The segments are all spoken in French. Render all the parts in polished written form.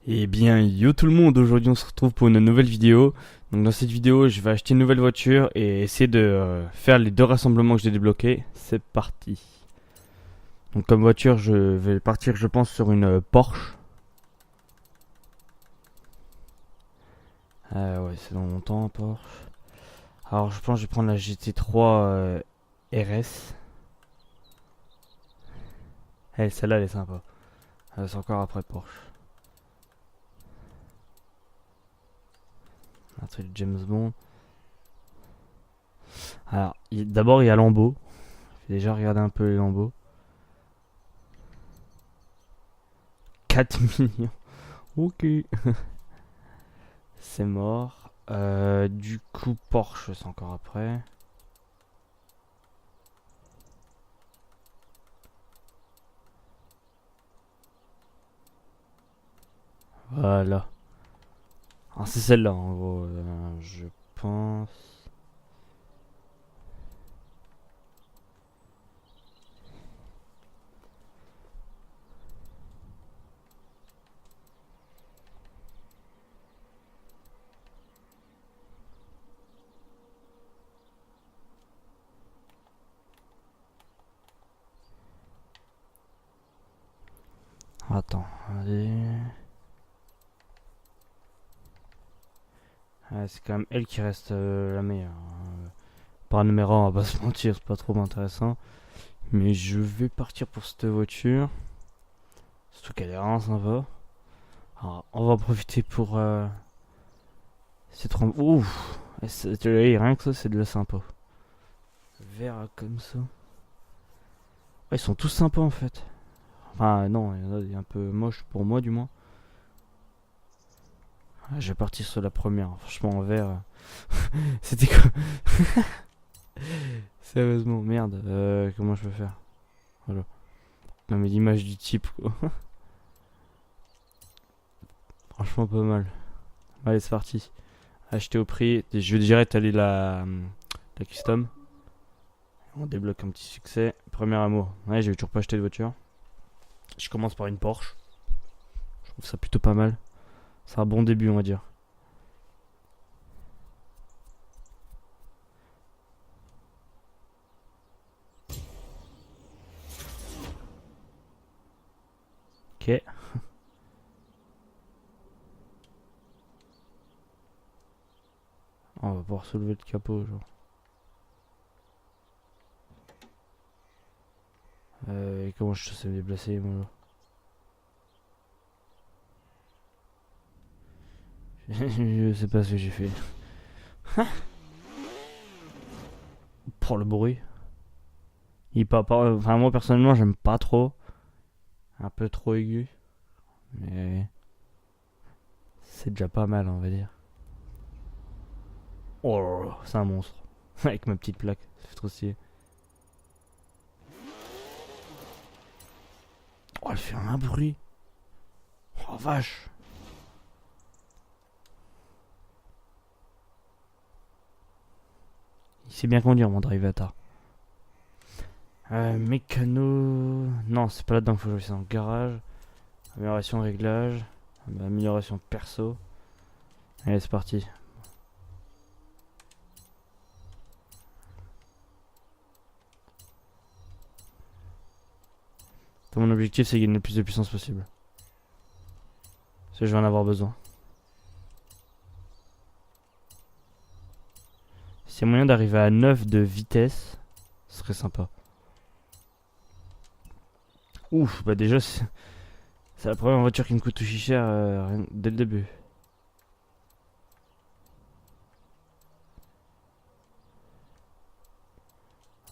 Eh bien, yo tout le monde, aujourd'hui on se retrouve pour une nouvelle vidéo. Donc dans cette vidéo, je vais acheter une nouvelle voiture et essayer de faire les deux rassemblements que j'ai débloqués. C'est parti. Donc comme voiture, je vais partir je pense sur une Porsche. Ouais, c'est dans mon temps, Porsche. Alors je pense que je vais prendre la GT3 RS. Celle-là elle est sympa. C'est encore après Porsche. Un truc de James Bond. Alors, d'abord il y a Lambo. J'ai déjà regardé un peu les Lambeaux. 4 millions. Ok. C'est mort. Du coup, Porsche, c'est encore après. Voilà. Ah, c'est celle-là, en gros. Je pense. Attends, allez. C'est quand même elle qui reste la meilleure. Par numéro, on va pas se mentir, c'est pas trop intéressant. Mais je vais partir pour cette voiture. Surtout qu'elle est vraiment sympa. Alors, on va en profiter pour. C'est trop. Ouf! Rien que ça, c'est de la sympa. Vert comme ça. Ouais, ils sont tous sympas en fait. Enfin, non, il y en a des un peu moches pour moi du moins. Ah, je vais partir sur la première. Franchement, en vert. C'était quoi? Sérieusement, merde. Comment je peux faire? Voilà. Non, mais l'image du type, quoi. Franchement, pas mal. Allez, c'est parti. Acheter au prix. Je vais direct aller la custom. On débloque un petit succès. Premier amour. Ouais, j'ai toujours pas acheté de voiture. Je commence par une Porsche. Je trouve ça plutôt pas mal. C'est un bon début, on va dire. Ok. On va pouvoir soulever le capot, genre. Et comment je sais me déplacer, moi, là? Je sais pas ce que j'ai fait. Pour le bruit. Il est pas. Enfin, moi personnellement, j'aime pas trop. Un peu trop aigu. Mais c'est déjà pas mal, on va dire. Oh là là, c'est un monstre. Avec ma petite plaque. Ça fait trop stylé. Oh, elle fait un bruit. Oh vache. Il sait bien conduire, mon Drivatar. Mécano. Non, c'est pas là-dedans qu'il faut jouer, c'est dans le garage. Amélioration réglage. Amélioration perso. Allez, c'est parti. Mon objectif, c'est gagner le plus de puissance possible. Parce que je vais en avoir besoin. S'il y a moyen d'arriver à 9 de vitesse, ce serait sympa. Ouf, bah déjà, c'est la première voiture qui me coûte aussi cher dès le début.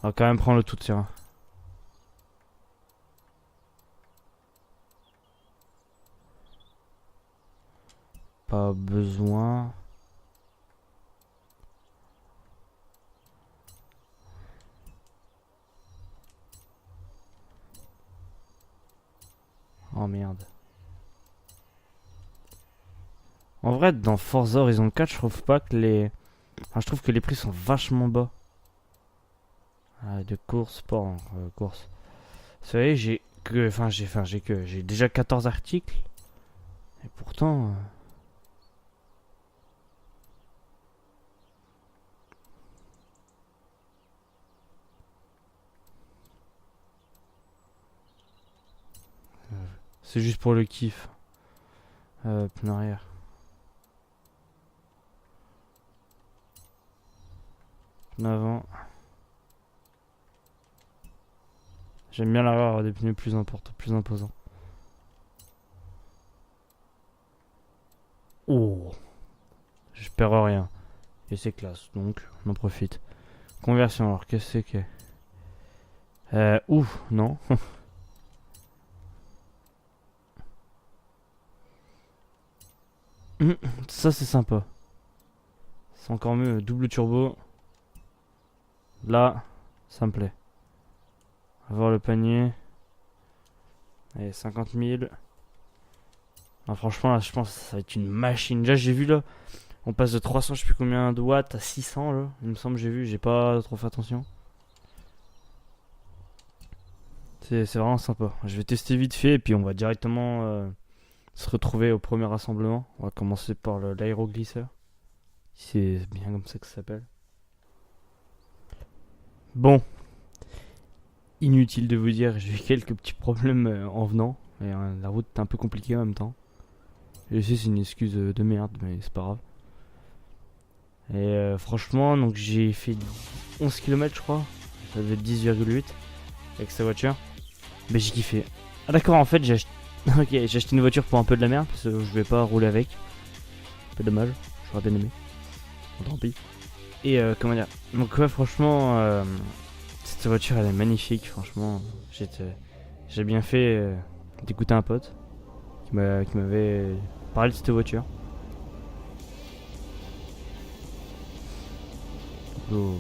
On va quand même prendre le tout terrain. Pas besoin. Oh merde. En vrai, dans Forza Horizon 4, je trouve pas que les. Enfin, je trouve que les prix sont vachement bas. De course, pas en course. Vous savez, j'ai que. Enfin, j'ai déjà 14 articles. Et pourtant... c'est juste pour le kiff. Pneu arrière. Pneu avant. J'aime bien l'avoir des pneus plus importants, plus imposants. Oh, je perds rien. Et c'est classe, donc on en profite. Conversion, alors qu'est-ce que c'est? Ouf, non. Ça c'est sympa. C'est encore mieux, double turbo. Là, ça me plaît. Avoir le panier. Allez, 50 000. Ah, franchement, là, je pense que ça va être une machine. Déjà, j'ai vu là, on passe de 300, je sais plus combien de watts à 600 là. Il me semble, j'ai vu, j'ai pas trop fait attention. C'est vraiment sympa. Je vais tester vite fait et puis on va directement se retrouver au premier rassemblement. On va commencer par l'aéroglisseur. C'est bien comme ça que ça s'appelle. Bon, inutile de vous dire, j'ai eu quelques petits problèmes en venant. Et, la route est un peu compliquée en même temps. Je sais, c'est une excuse de merde, mais c'est pas grave. Et franchement, donc j'ai fait 11 km, je crois. Ça devait être 10,8 avec sa voiture. Mais j'ai kiffé. Ah d'accord, en fait, j'ai acheté... Ok, j'ai acheté une voiture pour un peu de la merde parce que je vais pas rouler avec. Un peu dommage, j'aurais bien aimé. Bon, tant pis. Et comment dire. Donc ouais, franchement, cette voiture elle est magnifique. Franchement, j'ai bien fait d'écouter un pote qui m'avait parlé de cette voiture. Oh.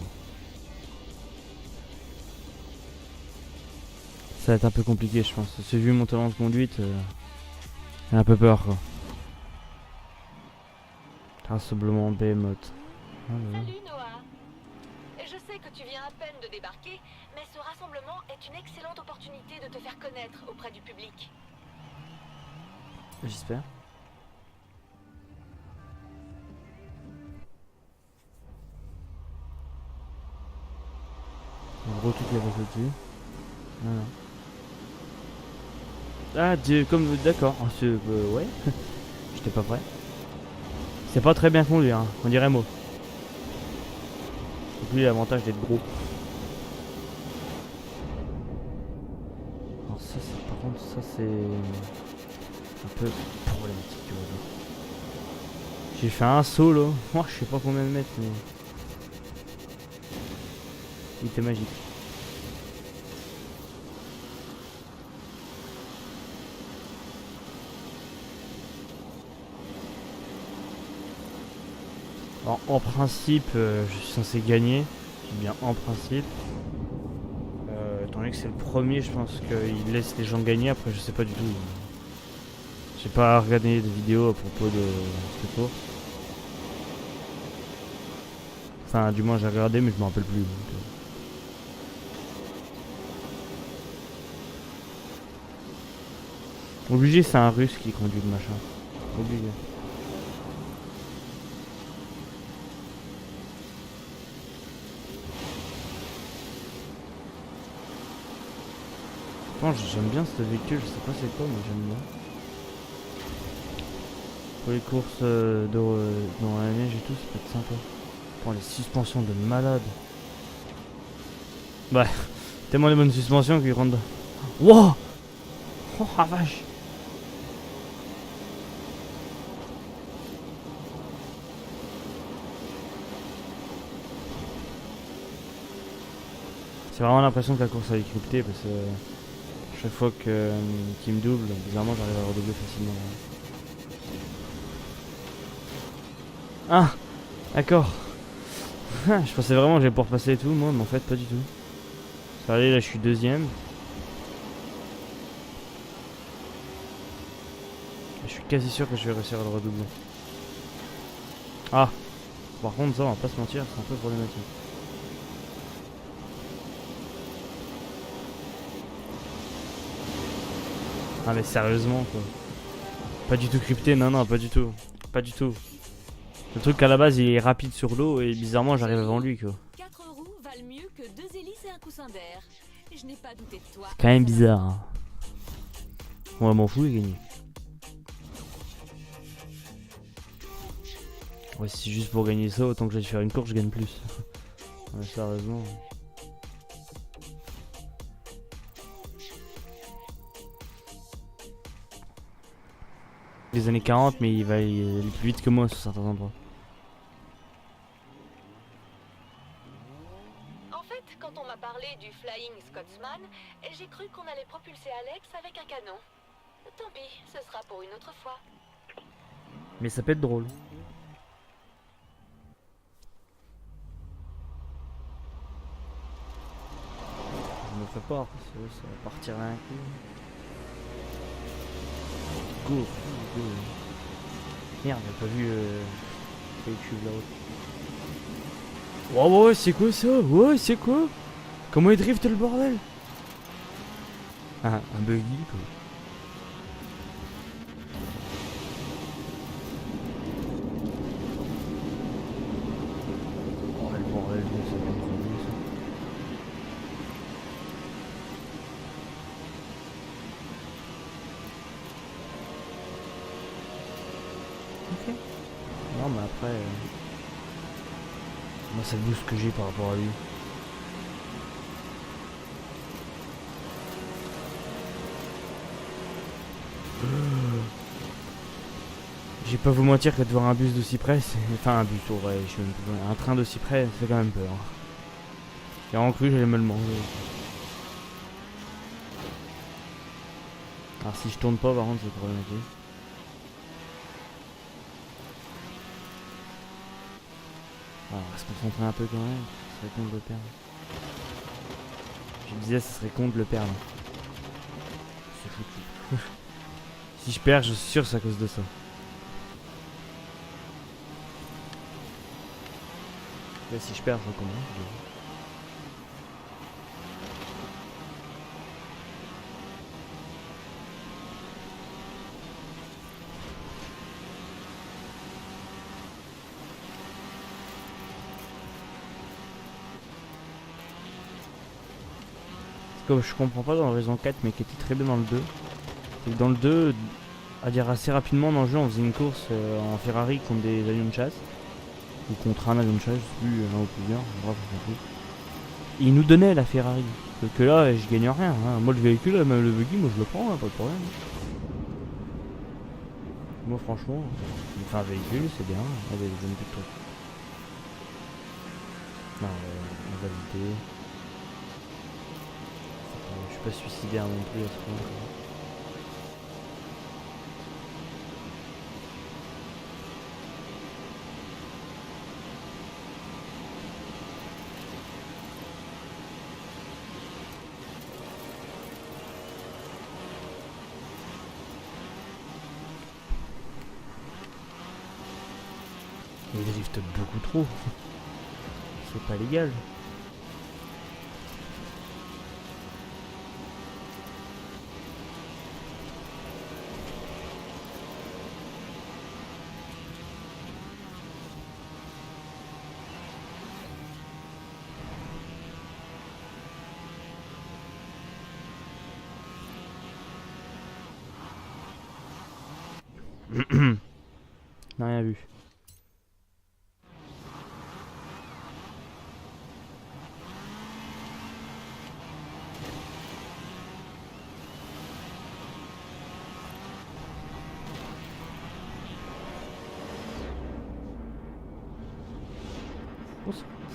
Ça va être un peu compliqué, je pense. C'est vu mon talent de conduite, j'ai un peu peur quoi. Rassemblement Behemoth. Salut Noah. Je sais que tu viens à peine de débarquer, mais ce rassemblement est une excellente opportunité de te faire connaître auprès du public. J'espère. En gros, toutes les ressources dessus. Voilà. Ah, comme d'accord. Ouais. J'étais pas prêt. C'est pas très bien conduit, hein. On dirait mot. Donc lui, l'avantage d'être gros. Alors ça, c'est par contre, ça c'est un peu problématique. Tu vois. J'ai fait un saut là. Moi, je sais pas combien de mètres, mais il était magique. Alors, en principe, je suis censé gagner. Je dis bien en principe. Étant donné que c'est le premier, je pense qu'il laisse les gens gagner. Après, je sais pas du tout. J'ai pas regardé de vidéo à propos de cette course. Enfin, du moins, j'ai regardé, mais je me rappelle plus. Donc, obligé, c'est un russe qui conduit le machin. Obligé. J'aime bien ce véhicule, je sais pas c'est quoi, mais j'aime bien. Pour les courses dans la neige et tout, ça peut être sympa. Pour les suspensions de malade. Bah, tellement de bonnes suspensions qu'ils rendent. Wow! Oh la vache! C'est vraiment l'impression que la course est cryptée parce que chaque fois qu'il me double, bizarrement j'arrive à redoubler facilement. Ah! D'accord! Je pensais vraiment que j'allais pouvoir passer et tout, moi, mais en fait pas du tout. Ça allait, là je suis deuxième. Je suis quasi sûr que je vais réussir à le redoubler. Ah! Par contre ça on va pas se mentir, c'est un peu problématique. Ah mais sérieusement quoi. Pas du tout crypté, non, non, pas du tout. Pas du tout. Le truc à la base il est rapide sur l'eau et bizarrement j'arrive avant lui quoi. 4 roues valent mieux que 2 hélices et un coussin d'air. Je n'ai pas douté de toi. C'est quand même bizarre. Hein. Ouais, m'en fous, il gagne. Ouais, si c'est juste pour gagner ça, autant que j'aille faire une course, je gagne plus. Ouais, sérieusement. Les années 40, mais il va aller plus vite que moi sur certains endroits. En fait, quand on m'a parlé du Flying Scotsman, j'ai cru qu'on allait propulser Alex avec un canon. Tant pis, ce sera pour une autre fois. Mais ça peut être drôle. Je me fais peur, parce que ça va partir à un coup. Go, go. Merde, j'ai pas vu le véhicule là-haut. Oh ouais, c'est quoi ça? Ouais, c'est quoi? Comment il drift le bordel? Ah, un buggy quoi. Oh le bordel, ça va me crever ça. Ok. Non mais après... moi ça booste ce que j'ai par rapport à lui. J'ai pas vous mentir que de voir un bus d'aussi près, enfin un bus, ouais, je suis même plus loin. Un train d'aussi près, ça fait quand même peur. J'ai vraiment cru que j'allais me le manger. Alors si je tourne pas par contre c'est problématique. Alors, on va se concentrer un peu quand même, ce serait con de le perdre. Je me disais ce serait con de le perdre. C'est foutu. Si je perds, je suis sûr que c'est à cause de ça. Mais si je perds, je recommence. Comme je comprends pas dans Horizon 4 mais qui était très bien dans le 2. Et dans le 2, à dire assez rapidement dans le jeu, on faisait une course en Ferrari contre des avions de chasse. Ou contre un avion de chasse, je sais plus, un ou plusieurs, bref, on s'en fout. Et il nous donnait la Ferrari. Parce que là, je gagne rien. Hein. Moi, le véhicule, même le buggy, moi je le prends, hein, pas de problème. Moi, franchement, enfin, un véhicule, c'est bien. Ah, ouais, j'aime plus de trucs. Non, on va éviter. Je suis pas suicidaire non plus à ce point. Il drift beaucoup trop. C'est pas légal. N'a rien vu.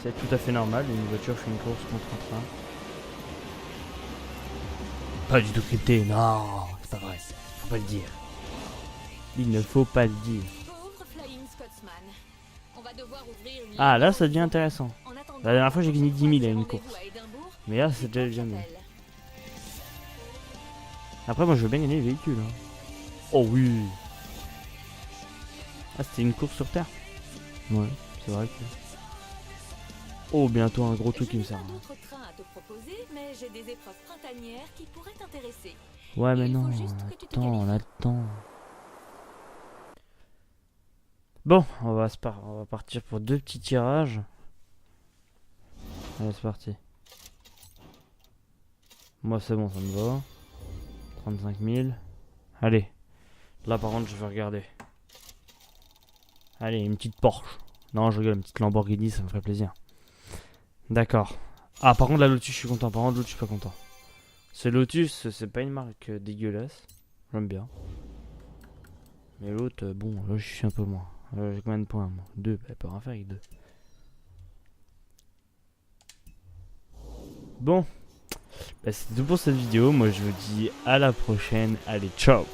C'est tout à fait normal, une voiture fait une course contre un train. Pas du tout crypté, non, c'est pas vrai, faut pas le dire. Il ne faut pas le dire. Pauvre Flying Scotsman. On va devoir ouvrir une Ah là ça devient intéressant. En attendant, La dernière fois j'ai gagné 10 000 à une course. rendez-vous à Édimbourg, Mais là c'est déjà bien. Après moi je veux bien gagner le véhicule. Hein. Oh oui. Ah c'était une course sur terre. Ouais, c'est vrai que... Oh bientôt un gros truc qui me sert. Je n'ai pas d'autres trains à te proposer, mais j'ai des épreuves printanières qui pourraient t'intéresser. Ouais mais Il faut non, juste que tu te attends, on a le temps. Bon, on va partir pour 2 petits tirages. Allez, c'est parti. Moi, c'est bon, ça me va. 35 000. Allez. Là, par contre, je vais regarder. Allez, une petite Porsche. Non, je rigole, une petite Lamborghini, ça me ferait plaisir. D'accord. Ah, par contre, la Lotus, je suis content. Par contre, l'autre, je suis pas content. Ce Lotus, c'est pas une marque dégueulasse. J'aime bien. Mais l'autre, bon, là, je suis un peu moins. J'ai combien de points, moi? 2, bah, pas rien faire avec 2. Bon. Bah, c'est tout pour cette vidéo. Moi, je vous dis à la prochaine. Allez, ciao!